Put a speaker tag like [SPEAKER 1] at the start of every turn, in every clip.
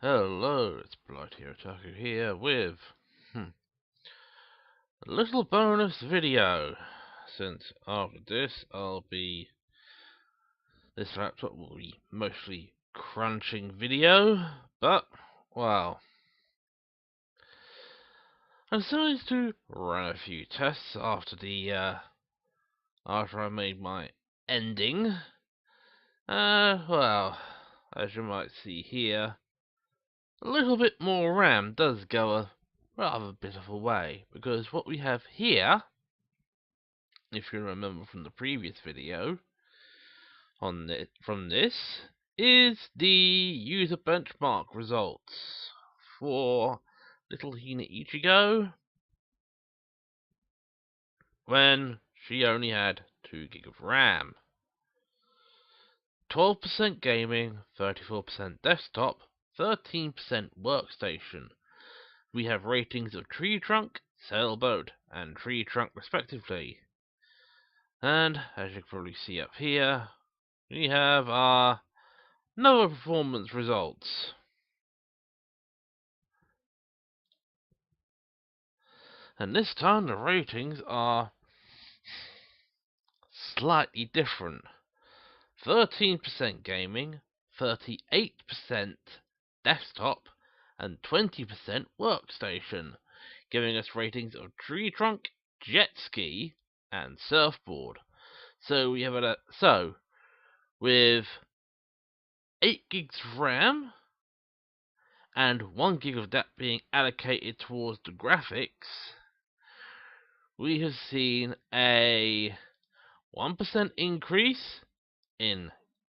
[SPEAKER 1] Hello, it's Blight here, Otaku here with a little bonus video. Since after this, this laptop will be mostly crunching video, but well, I decided to run a few tests after I made my ending. Well, as you might see here, a little bit more RAM does go a rather bit of a way, because what we have here, if you remember from the previous video from this, is the user benchmark results for little Hina Ichigo when she only had 2 gig of RAM. 12% gaming, 34% desktop, 13% workstation. We have ratings of Tree Trunk, Sailboat, and Tree Trunk respectively. And as you can probably see up here, we have our Nova performance results. And this time the ratings are slightly different. 13% gaming, 38% desktop, and 20% workstation, giving us ratings of Tree Trunk, Jet Ski, and Surfboard. So we have with 8 gigs of RAM and 1 gig of that being allocated towards the graphics, we have seen a 1% increase in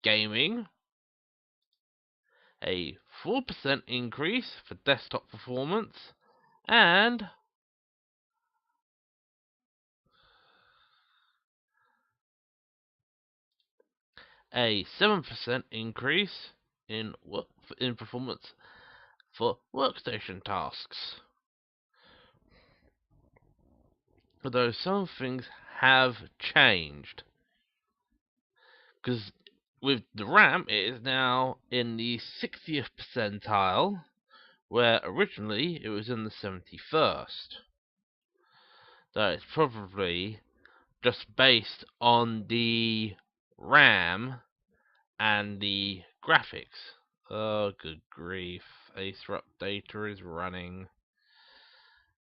[SPEAKER 1] gaming, a 4% increase for desktop performance, and a 7% increase in performance for workstation tasks. Although some things have changed, because with the RAM it is now in the 60th percentile, where originally it was in the 71st. That is probably just based on the RAM and the graphics. Oh, good grief. Acer Updater is running.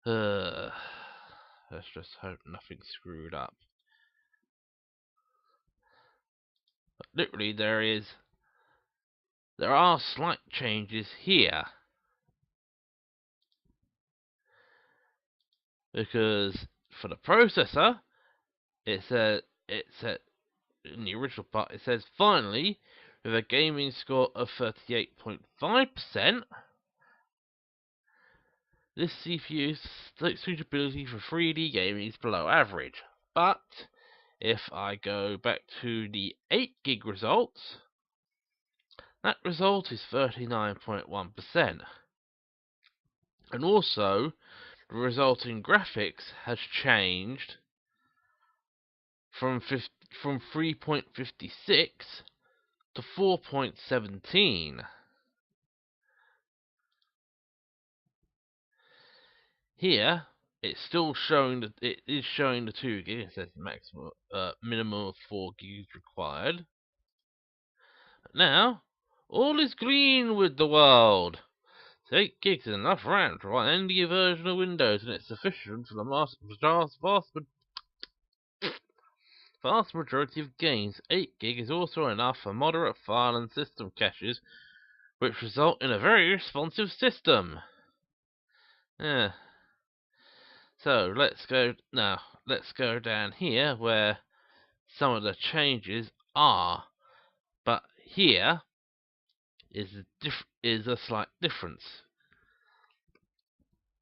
[SPEAKER 1] Let's just hope nothing's screwed up. But literally, there are slight changes here. Because for the processor, it said in the original part, it says finally, with a gaming score of 38.5%, this CPU's suitability for 3D gaming is below average. But if I go back to the 8 gig results, that result is 39.1%. And also, the resulting graphics has changed from 3.56 to 4.17. Here, it's still showing that it is showing the 2 gig. It says maximum, minimum of 4 gigs required. But now, all is green with the world. 8 gigs is enough RAM to run any version of Windows, and it's sufficient for the vast majority of games. 8 gig is also enough for moderate file and system caches, which result in a very responsive system. Yeah. So let's go down here where some of the changes are. But here is a slight difference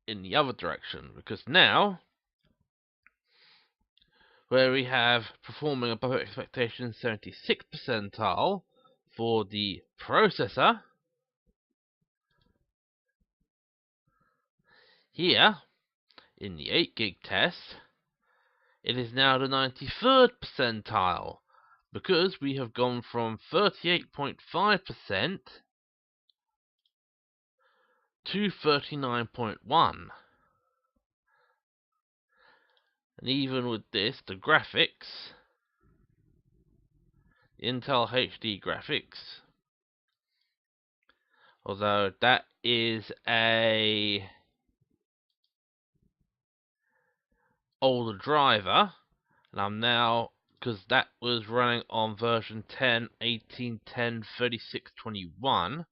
[SPEAKER 1] in the other direction, because now, where we have performing above expectations 76th percentile for the processor, here in the 8 gig test, it is now the 93rd percentile, because we have gone from 38.5% 239.1. And even with this, the graphics, the Intel HD graphics, although that is a older driver, and I'm now, because that was running on version 10, 18, 10, 36, 21,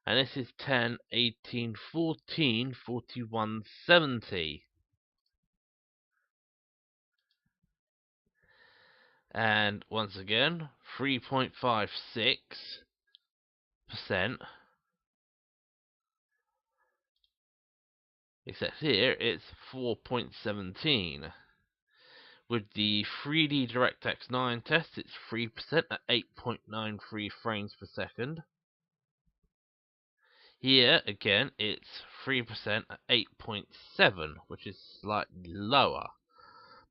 [SPEAKER 1] and this is 10, 18, 14, 41, 70. And once again, 3.56%, except here it's 4.17. With the 3D DirectX 9 test, it's 3% at 8.93 frames per second. Here, again, it's 3% at 8.7, which is slightly lower.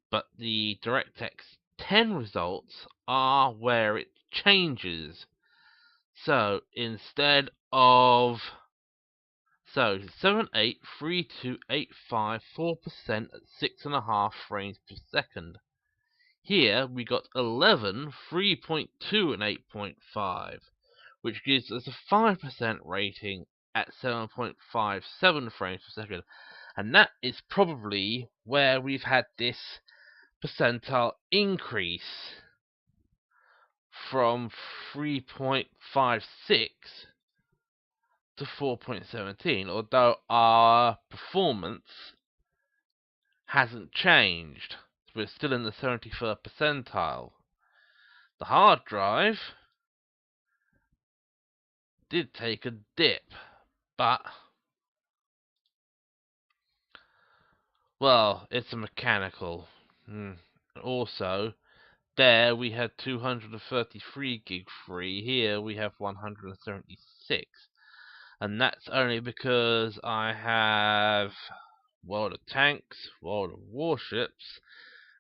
[SPEAKER 1] But the DirectX 10 results are where it changes. So, instead of 783285 4% at 6.5 frames per second. Here we got 11 3.2 and 8.5, which gives us a 5% rating at 7.57 frames per second, and that is probably where we've had this percentile increase from 3.56 to 4.17, although our performance hasn't changed. We're still in the 73rd percentile. The hard drive did take a dip, but, well, it's a mechanical. Also, there we had 233 gig free, here we have 176. And that's only because I have World of Tanks, World of Warships,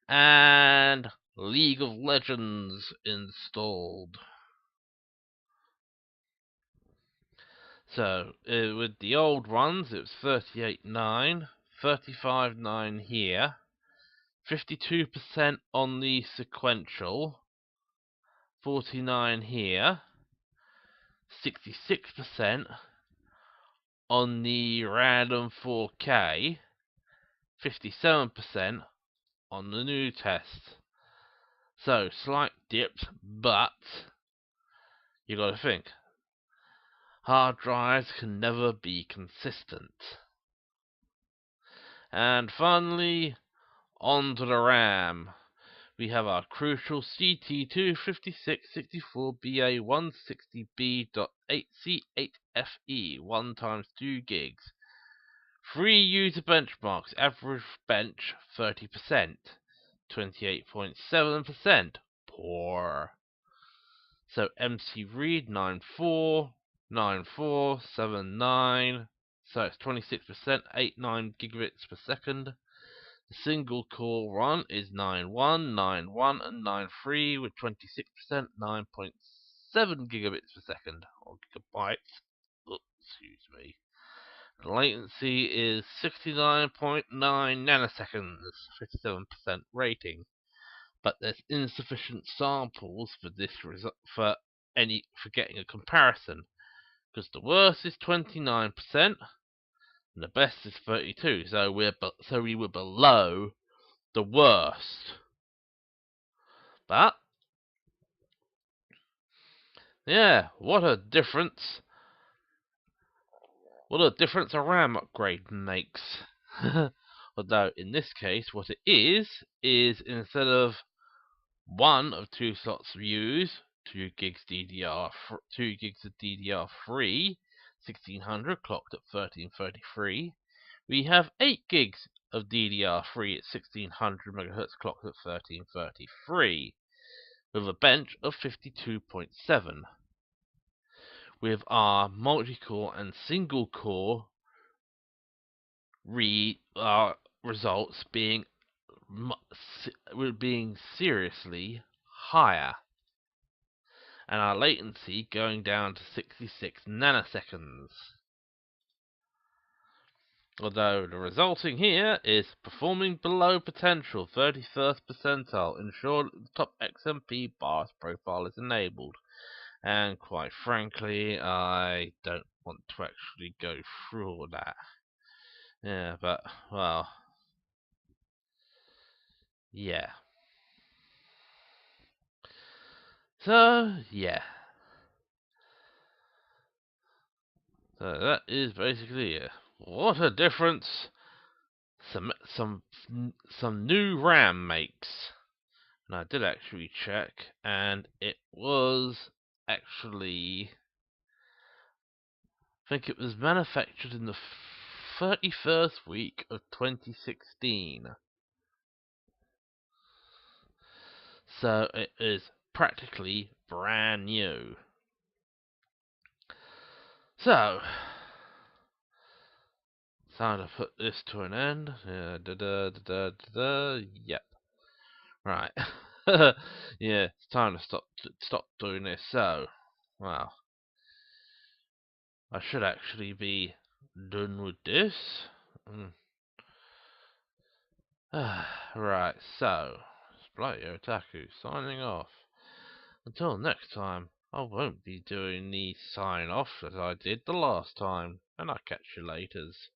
[SPEAKER 1] and League of Legends installed. So, with the old ones, it was 38.9, 35.9 here, 52% on the sequential, 49 here, 66% on the random 4K, 57% on the new test. So, slight dips, but you gotta think. Hard drives can never be consistent. And finally, onto the RAM. We have our crucial CT256-64BA160B.8C8FE 1 times 2 gigs. 3 user benchmarks, average bench 30%, 28.7%, poor. So MC read 94, 94, 79, so it's 26%, 89 gigabits per second. The single core run is 9.1, 9.1, and 9.3 with 26%, 9.7 gigabits per second, or gigabytes. Excuse me. The latency is 69.9 nanoseconds, 57% rating. But there's insufficient samples for this for getting a comparison, because the worst is 29%. And the best is 32, so we were below the worst. But yeah, what a difference a RAM upgrade makes. Although in this case, what it is instead of one of 2 slots of use, 2 gigs of DDR3, 1600 clocked at 1333. We have 8 gigs of DDR3 at 1600 MHz clocked at 1333, with a bench of 52.7. With our multi-core and single-core results being seriously higher, and our latency going down to 66 nanoseconds. Although the resulting here is performing below potential, 31st percentile. Ensure that the top XMP BIOS profile is enabled. And quite frankly, I don't want to actually go through all that. Yeah, but, well, yeah. So, yeah. So that is basically it. What a difference some new RAM makes. And I did actually check, and it was actually, I think it was manufactured in the 31st week of 2016. So it is practically brand new. So, time to put this to an end. Yep. Right. Yeah, it's time to stop doing this. So, well, I should actually be done with this. Right, so, Splitio Otaku signing off. Until next time, I won't be doing the sign off as I did the last time, and I'll catch you laters.